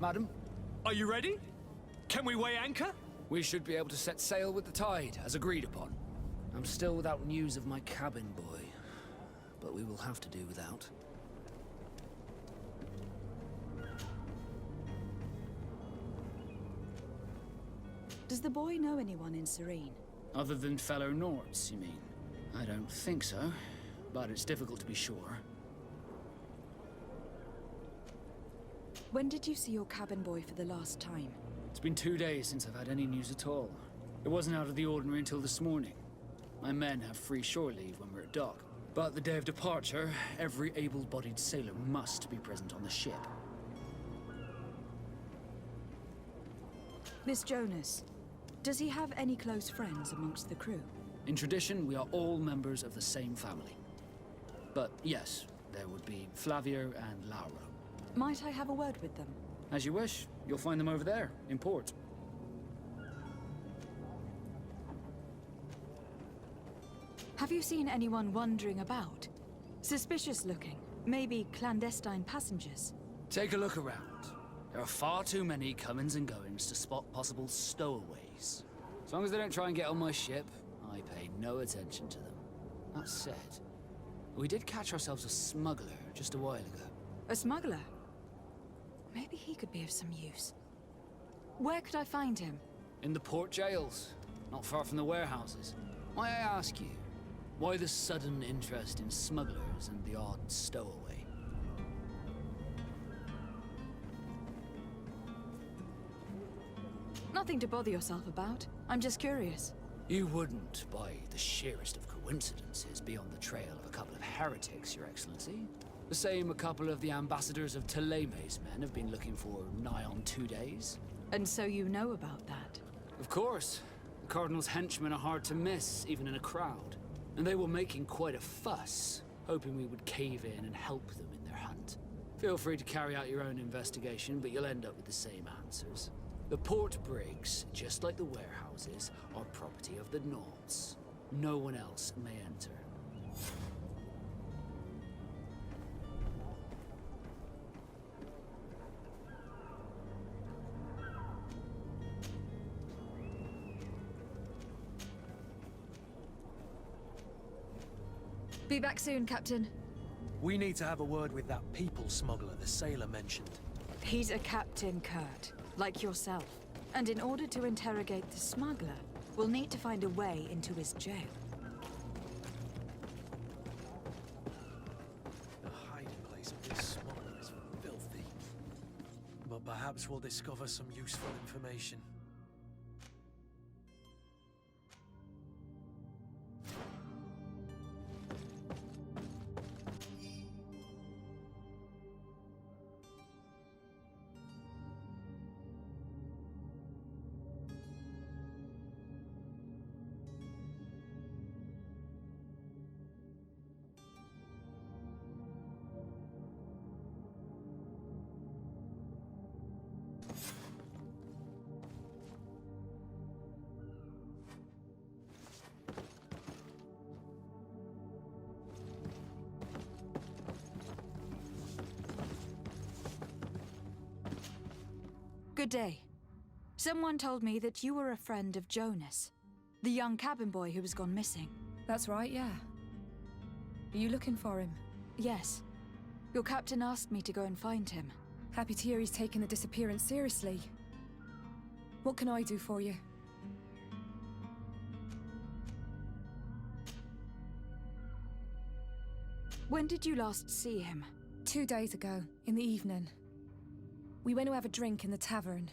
Madam, Are you ready? Can we weigh anchor? we should be able to set sail with the tide, as agreed upon. I'm still without news of my cabin boy, but we will have to do without. Does the boy know anyone in Serene? Other than fellow Nords, you mean? I don't think so, but it's difficult to be sure. When did you see your cabin boy for the last time? It's been 2 days since I've had any news at all. It wasn't out of the ordinary until this morning. My men have free shore leave when we're at dock. But the day of departure, every able-bodied sailor must be present on the ship. This Jonas, does he have any close friends amongst the crew? In tradition, we are all members of the same family. But yes, there would be Flavio and Lauro. Might I have a word with them? As you wish. You'll find them over there, in port. Have you seen anyone wandering about? Suspicious looking. Maybe clandestine passengers. Take a look around. There are far too many comings and goings to spot possible stowaways. As long as they don't try and get on my ship, I pay no attention to them. That said, we did catch ourselves a smuggler just a while ago. A smuggler? Maybe he could be of some use. Where could I find him? In the port jails, not far from the warehouses. May I ask you, why the sudden interest in smugglers and the odd stowaway? Nothing to bother yourself about. I'm just curious. You wouldn't, by the sheerest of coincidences, be on the trail of a couple of heretics, Your Excellency. The same a couple of the ambassadors of Teleme's men have been looking for nigh on 2 days. And so you know about that? Of course. The Cardinal's henchmen are hard to miss, even in a crowd. And they were making quite a fuss, hoping we would cave in and help them in their hunt. Feel free to carry out your own investigation, but you'll end up with the same answers. The port brigs, just like the warehouses, are property of the Nords. No one else may enter. Be back soon, Captain. We need to have a word with that people smuggler the sailor mentioned. He's a captain, Kurt, like yourself. And in order to interrogate the smuggler, we'll need to find a way into his jail. The hiding place of this smuggler is filthy. But perhaps we'll discover some useful information. Good day. Someone told me that you were a friend of Jonas, the young cabin boy who has gone missing. That's right, yeah. Are you looking for him? Yes. Your captain asked me to go and find him. Happy to hear he's taken the disappearance seriously. What can I do for you? When did you last see him? 2 days ago, in the evening. We went to have a drink in the tavern.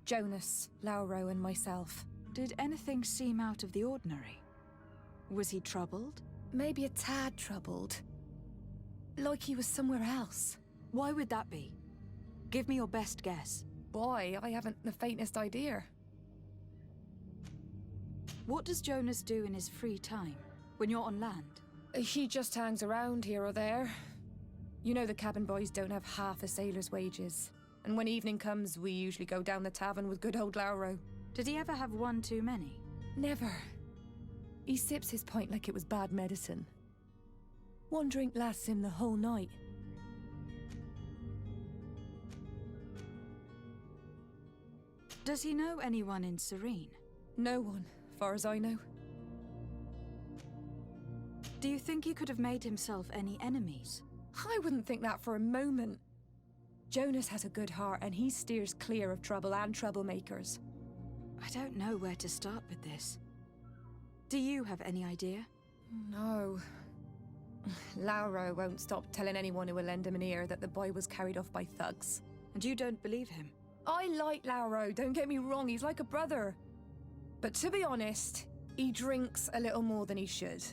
Jonas, Lauro and myself. Did anything seem out of the ordinary? Was he troubled? Maybe a tad troubled. Like he was somewhere else. Why would that be? Give me your best guess. Boy, I haven't the faintest idea. What does Jonas do in his free time, when you're on land? He just hangs around here or there. You know the cabin boys don't have half a sailor's wages. And when evening comes, we usually go down the tavern with good old Lauro. Did he ever have one too many? Never. He sips his pint like it was bad medicine. One drink lasts him the whole night. Does he know anyone in Serene? No one, far as I know. Do you think he could have made himself any enemies? I wouldn't think that for a moment. Jonas has a good heart and he steers clear of trouble and troublemakers. I don't know where to start with this. Do you have any idea? No. Lauro won't stop telling anyone who will lend him an ear that the boy was carried off by thugs. And you don't believe him? I like Lauro, don't get me wrong, he's like a brother. But to be honest, he drinks a little more than he should.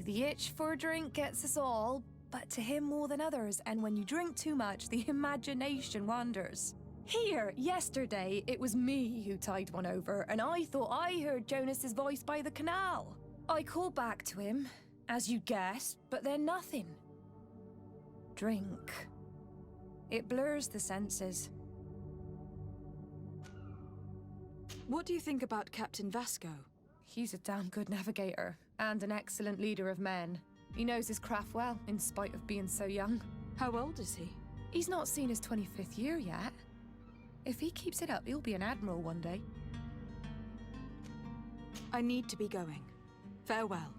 The itch for a drink gets us all, but to him more than others, and when you drink too much, the imagination wanders. Here, yesterday, it was me who tied one over, and I thought I heard Jonas's voice by the canal. I called back to him, as you guessed, but then nothing. Drink. It blurs the senses. What do you think about Captain Vasco? He's a damn good navigator, and an excellent leader of men. He knows his craft well, in spite of being so young. How old is he? He's not seen his 25th year yet. If he keeps it up, he'll be an admiral one day. I need to be going. Farewell.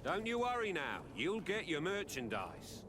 Don't you worry now. You'll get your merchandise.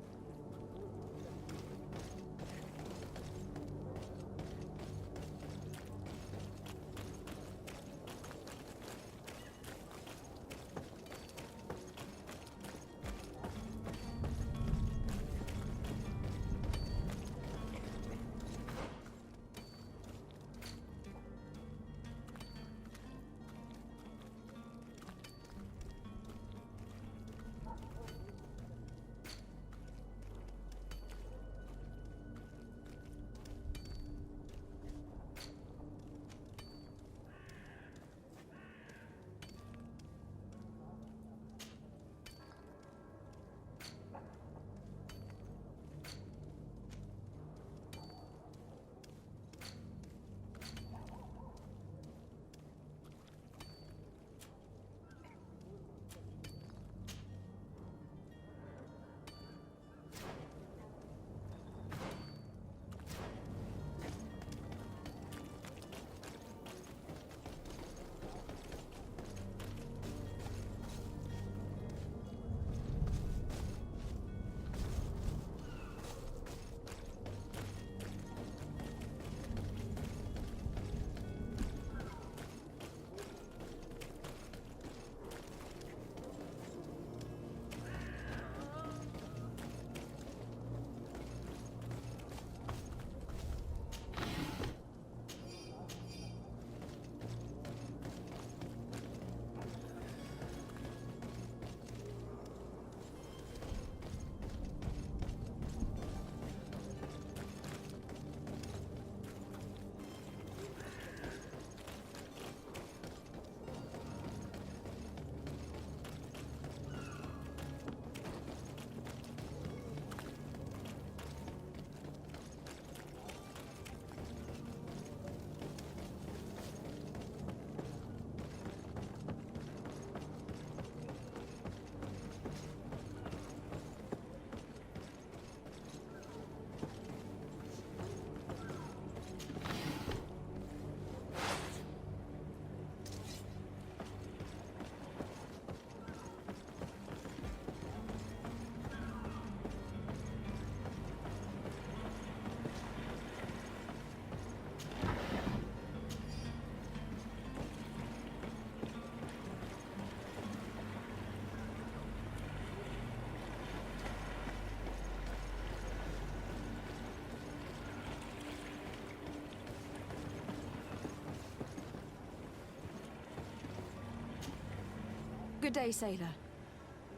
Good day, sailor.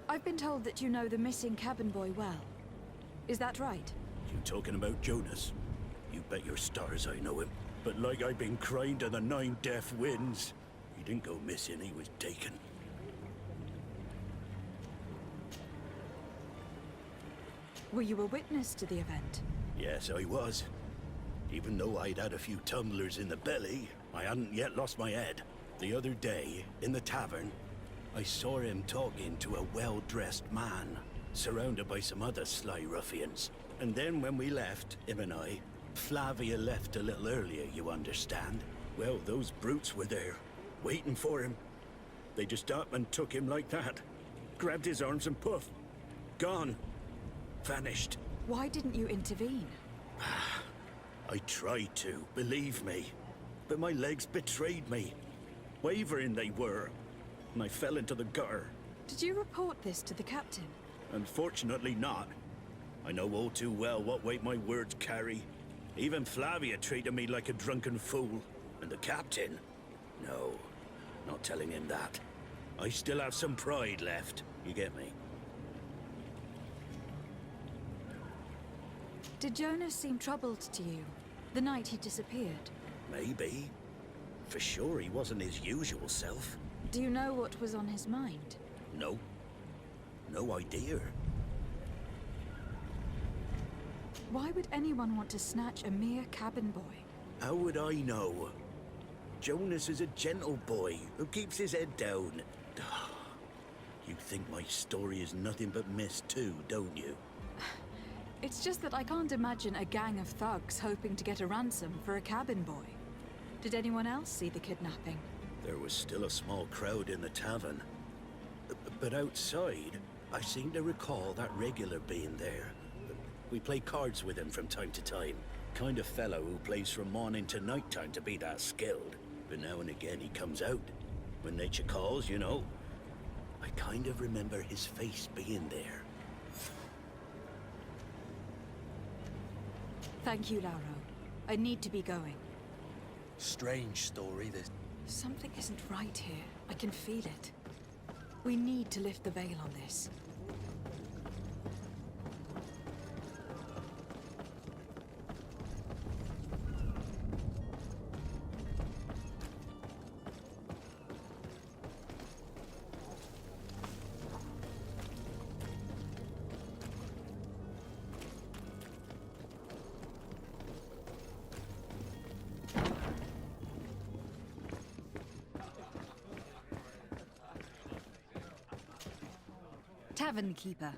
I've been told that you know the missing cabin boy well. Is that right? You talking about Jonas? You bet your stars I know him. But like I've been crying to the 9 deaf winds, he didn't go missing, he was taken. Were you a witness to the event? Yes, I was. Even though I'd had a few tumblers in the belly, I hadn't yet lost my head. The other day, in the tavern, I saw him talking to a well-dressed man, surrounded by some other sly ruffians. And then when we left, him and I, Flavia left a little earlier, you understand? Well, those brutes were there, waiting for him. They just up and took him like that. Grabbed his arms and poof. Gone. Vanished. Why didn't you intervene? I tried to, believe me. But my legs betrayed me. Wavering they were. And I fell into the gutter. Did you report this to the captain? Unfortunately not. I know all too well what weight my words carry. Even Flavia treated me like a drunken fool. And the captain? No, not telling him that. I still have some pride left, you get me? Did Jonas seem troubled to you the night he disappeared? Maybe. For sure he wasn't his usual self. Do you know what was on his mind? No. No idea. Why would anyone want to snatch a mere cabin boy? How would I know? Jonas is a gentle boy who keeps his head down. You think my story is nothing but mist too, don't you? It's just that I can't imagine a gang of thugs hoping to get a ransom for a cabin boy. Did anyone else see the kidnapping? There was still a small crowd in the tavern. But outside, I seem to recall that regular being there. We play cards with him from time to time. Kind of fellow who plays from morning to night time to be that skilled. But now and again he comes out. When nature calls, you know. I kind of remember his face being there. Thank you, Lauro. I need to be going. Strange story, this. Something isn't right here. I can feel it. We need to lift the veil on this. Tavern keeper.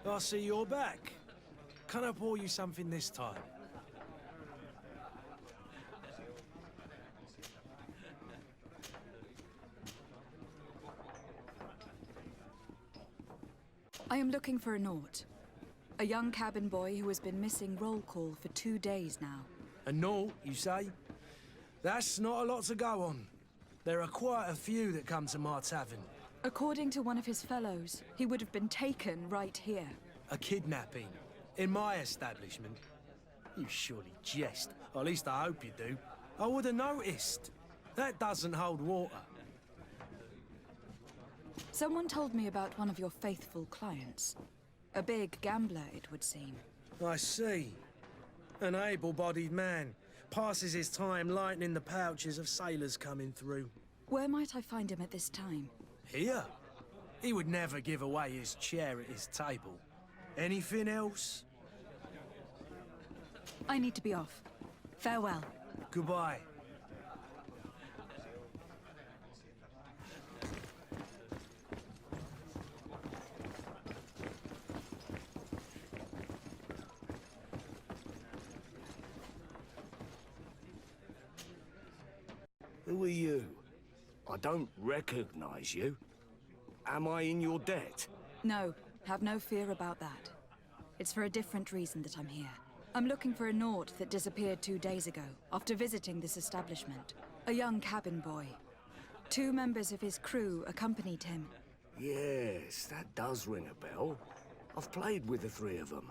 I see you're back. Can I pour you something this time? I am looking for a Naut. A young cabin boy who has been missing roll call for 2 days now. A Naut, you say? That's not a lot to go on. There are quite a few that come to my tavern. According to one of his fellows, he would have been taken right here. A kidnapping? In my establishment? You surely jest. Or at least I hope you do. I would have noticed. That doesn't hold water. Someone told me about one of your faithful clients. A big gambler, it would seem. I see. An able-bodied man. Passes his time lightening the pouches of sailors coming through. Where might I find him at this time? Here? He would never give away his chair at his table. Anything else? I need to be off. Farewell. Goodbye. Who are you? I don't recognize you. Am I in your debt? No, have no fear about that. It's for a different reason that I'm here. I'm looking for a Naut that disappeared 2 days ago, after visiting this establishment. A young cabin boy. 2 members of his crew accompanied him. Yes, that does ring a bell. I've played with the 3 of them.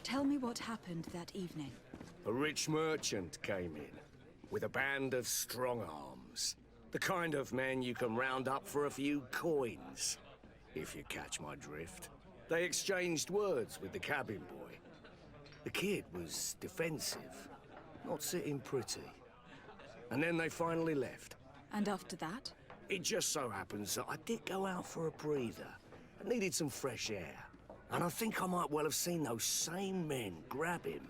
Tell me what happened that evening. A rich merchant came in, with a band of strong arms. The kind of men you can round up for a few coins, if you catch my drift. They exchanged words with the cabin boy. The kid was defensive, not sitting pretty. And then they finally left. And after that? It just so happens that I did go out for a breather. I needed some fresh air. And I think I might well have seen those same men grab him.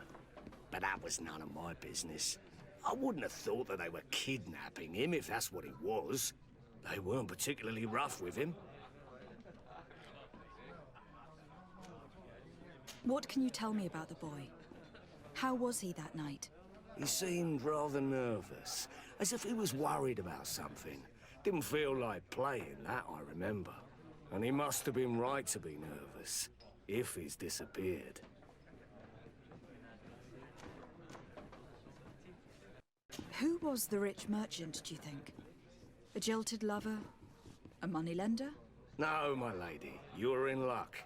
But that was none of my business. I wouldn't have thought that they were kidnapping him, if that's what it was. They weren't particularly rough with him. What can you tell me about the boy? How was he that night? He seemed rather nervous, as if he was worried about something. Didn't feel like playing, that I remember. And he must have been right to be nervous, if he's disappeared. Who was the rich merchant, do you think? A jilted lover? A moneylender? No, my lady, you're in luck.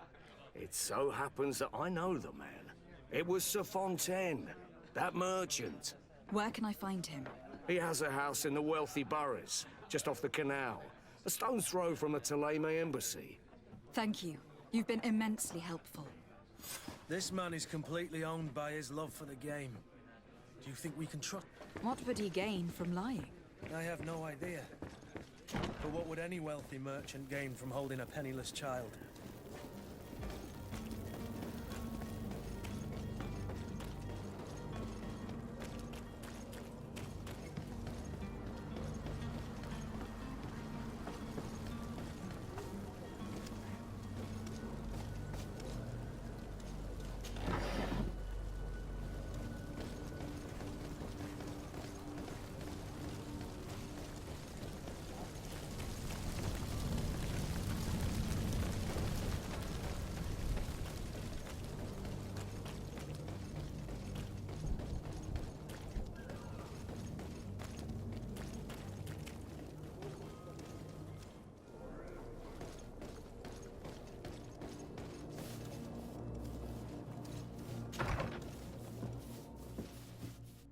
It so happens that I know the man. It was Sir Fontaine, that merchant. Where can I find him? He has a house in the wealthy boroughs, just off the canal. A stone's throw from the Theleme embassy. Thank you. You've been immensely helpful. This man is completely owned by his love for the game. Do you think we can trust? What would he gain from lying? I have no idea. But what would any wealthy merchant gain from holding a penniless child?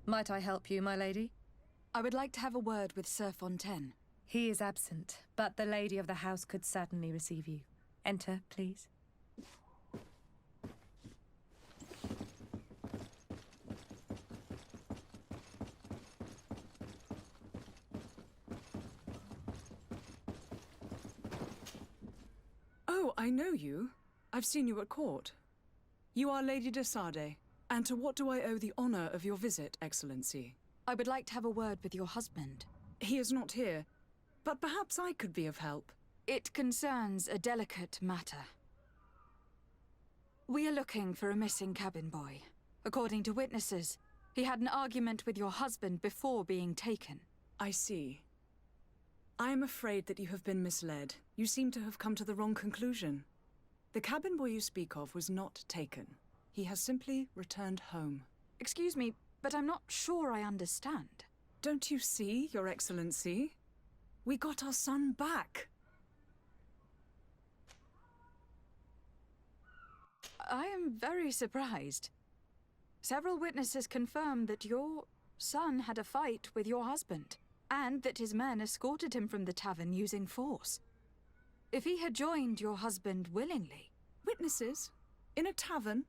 Might I help you, my lady? I would like to have a word with Sir Fontaine. He is absent, but the lady of the house could certainly receive you. Enter, please. Oh, I know you. I've seen you at court. You are Lady de Sade. And to what do I owe the honor of your visit, Excellency? I would like to have a word with your husband. He is not here, but perhaps I could be of help. It concerns a delicate matter. We are looking for a missing cabin boy. According to witnesses, he had an argument with your husband before being taken. I see. I am afraid that you have been misled. You seem to have come to the wrong conclusion. The cabin boy you speak of was not taken. He has simply returned home. Excuse me, but I'm not sure I understand. Don't you see, Your Excellency? We got our son back. I am very surprised. Several witnesses confirmed that your son had a fight with your husband, and that his men escorted him from the tavern using force. If he had joined your husband willingly... Witnesses? In a tavern?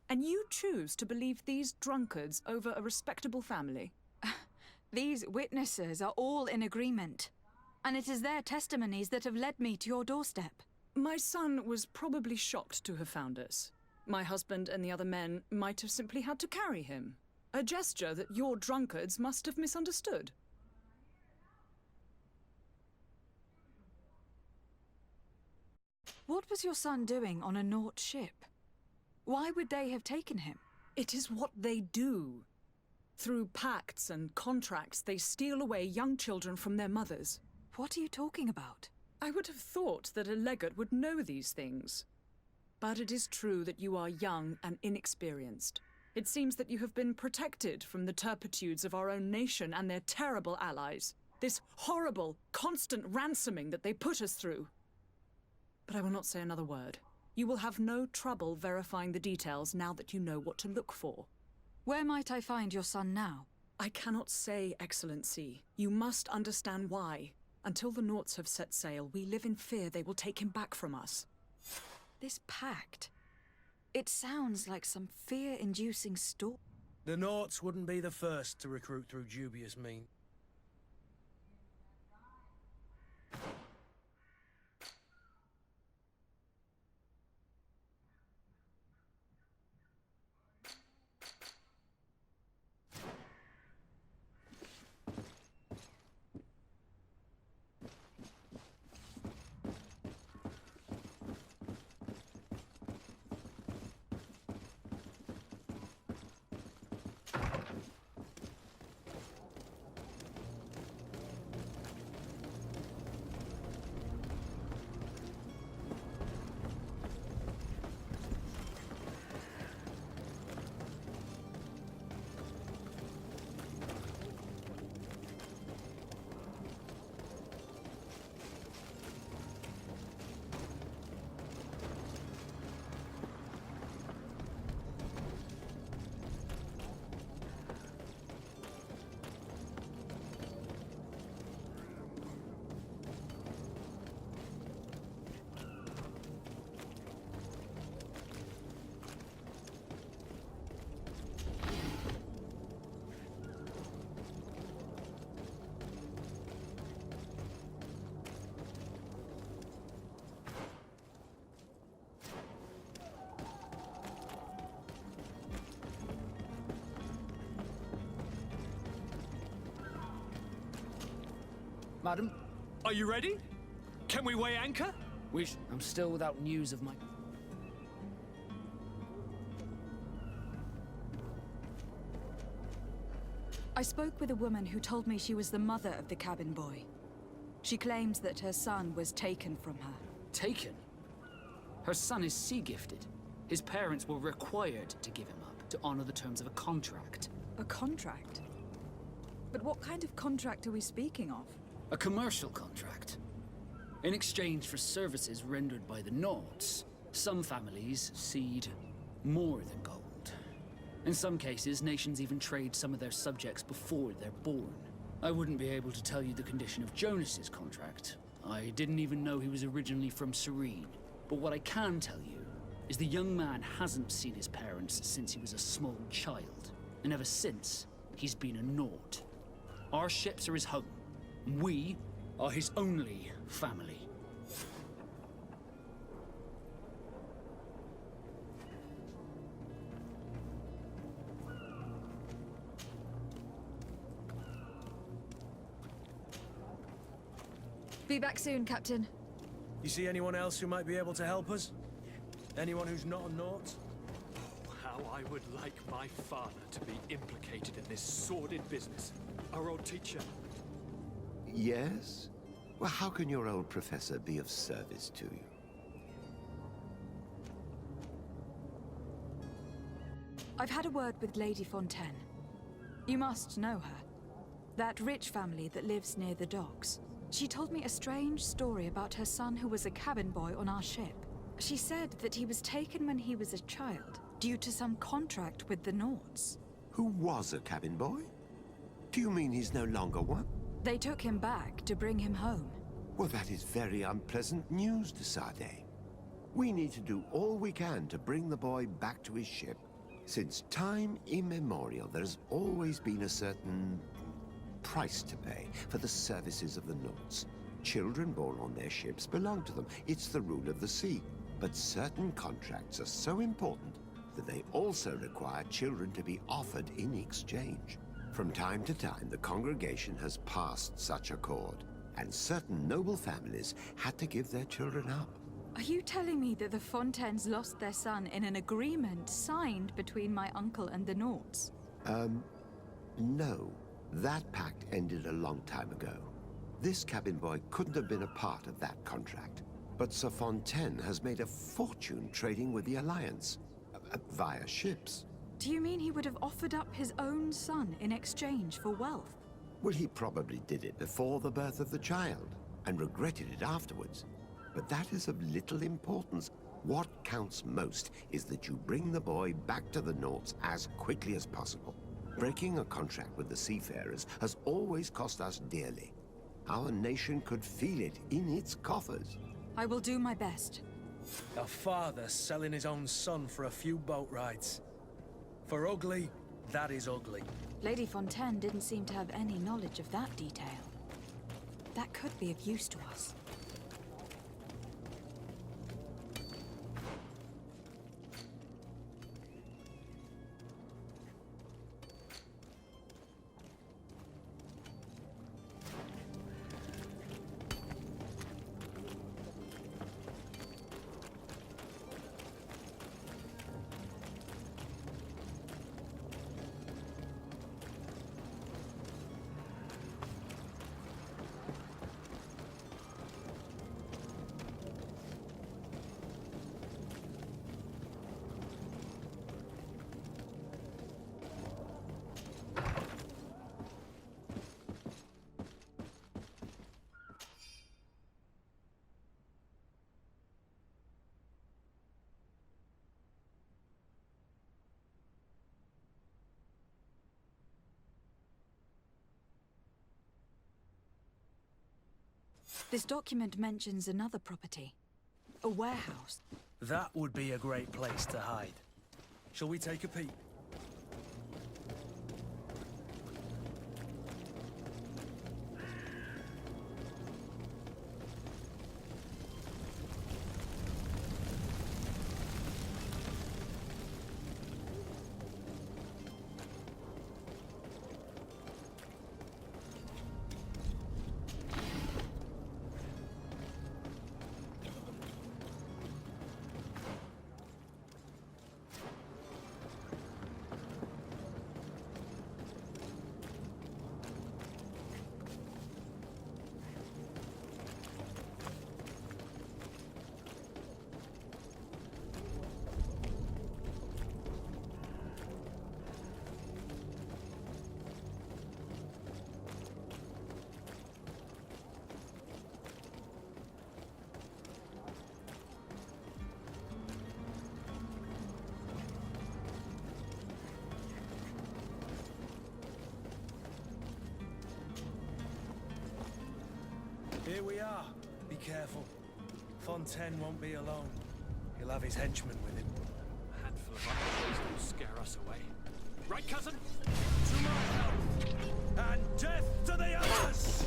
And you choose to believe these drunkards over a respectable family? These witnesses are all in agreement, and it is their testimonies that have led me to your doorstep. My son was probably shocked to have found us. My husband and the other men might have simply had to carry him. A gesture that your drunkards must have misunderstood. What was your son doing on a Naut ship? Why would they have taken him? It is what they do. Through pacts and contracts, they steal away young children from their mothers. What are you talking about? I would have thought that a legate would know these things. But it is true that you are young and inexperienced. It seems that you have been protected from the turpitudes of our own nation and their terrible allies. This horrible, constant ransoming that they put us through. But I will not say another word. You will have no trouble verifying the details now that you know what to look for. Where might I find your son now? I cannot say, Excellency. You must understand why. Until the Nauts have set sail, we live in fear they will take him back from us. This pact. It sounds like some fear-inducing story. The Nauts wouldn't be the first to recruit through dubious means. Madam? Are you ready? Can we weigh anchor? I'm still without news of my... I spoke with a woman who told me she was the mother of the cabin boy. She claims that her son was taken from her. Taken? Her son is sea-gifted. His parents were required to give him up to honor the terms of a contract. A contract? But what kind of contract are we speaking of? A commercial contract. In exchange for services rendered by the Nauts, some families cede more than gold. In some cases, nations even trade some of their subjects before they're born. I wouldn't be able to tell you the condition of Jonas's contract. I didn't even know he was originally from Serene. But what I can tell you is the young man hasn't seen his parents since he was a small child. And ever since, he's been a Naut. Our ships are his home. We are his only family. Be back soon, Captain. You see anyone else who might be able to help us? Anyone who's not a Naut? How I would like my father to be implicated in this sordid business. Our old teacher. Yes? Well, how can your old professor be of service to you? I've had a word with Lady Fontaine. You must know her. That rich family that lives near the docks. She told me a strange story about her son who was a cabin boy on our ship. She said that he was taken when he was a child, due to some contract with the Nauts. Who was a cabin boy? Do you mean he's no longer one? They took him back to bring him home. Well, that is very unpleasant news, de Sade. We need to do all we can to bring the boy back to his ship. Since time immemorial, there has always been a certain price to pay for the services of the Nauts. Children born on their ships belong to them. It's the rule of the sea. But certain contracts are so important that they also require children to be offered in exchange. From time to time, the congregation has passed such accord, and certain noble families had to give their children up. Are you telling me that the Fontaines lost their son in an agreement signed between my uncle and the Nauts? No. That pact ended a long time ago. This cabin boy couldn't have been a part of that contract. But Sir Fontaine has made a fortune trading with the Alliance, via ships. Do you mean he would have offered up his own son in exchange for wealth? Well, he probably did it before the birth of the child, and regretted it afterwards. But that is of little importance. What counts most is that you bring the boy back to the Nauts as quickly as possible. Breaking a contract with the seafarers has always cost us dearly. Our nation could feel it in its coffers. I will do my best. A father selling his own son for a few boat rides. For ugly, that is ugly. Lady Fontaine didn't seem to have any knowledge of that detail. That could be of use to us. This document mentions another property. A warehouse. That would be a great place to hide. Shall we take a peek? Here we are. Be careful. Fontaine won't be alone. He'll have his henchmen with him. A handful of underlings will scare us away. Right, cousin? To my help! And death to the others!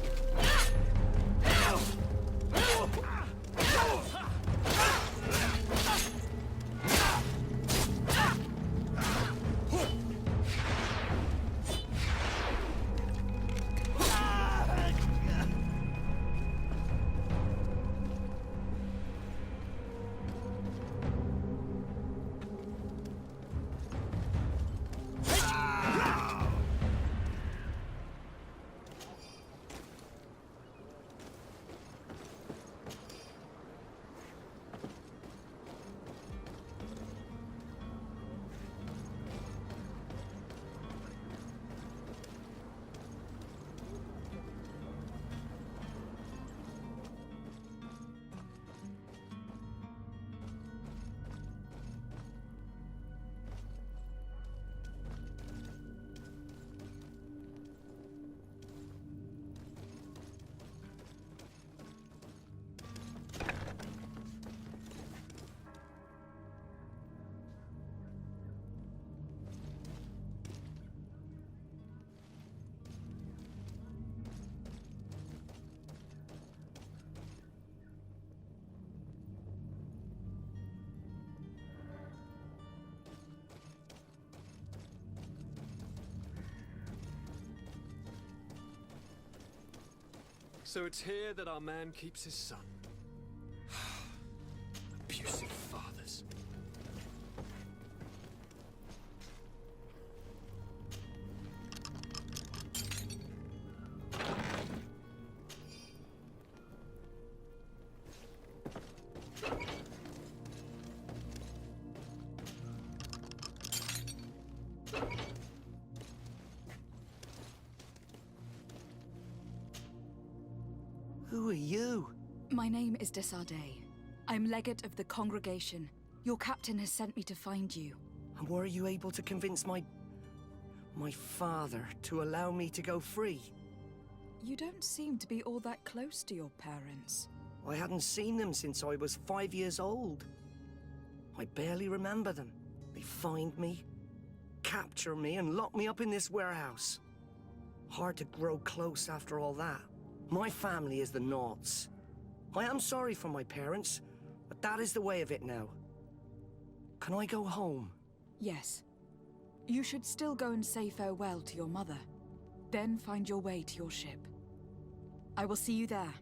So it's here that our man keeps his son. Abusive fathers. Who are you? My name is Desardet. I'm legate of the congregation. Your captain has sent me to find you. And were you able to convince my my father to allow me to go free. You don't seem to be all that close to your parents. I hadn't seen them since I was 5 years old. I barely remember them. They find me, capture me, and lock me up in this warehouse. Hard to grow close after all that. My family is the Naughts. I am sorry for my parents, but that is the way of it now. Can I go home? Yes. You should still go and say farewell to your mother. Then find your way to your ship. I will see you there.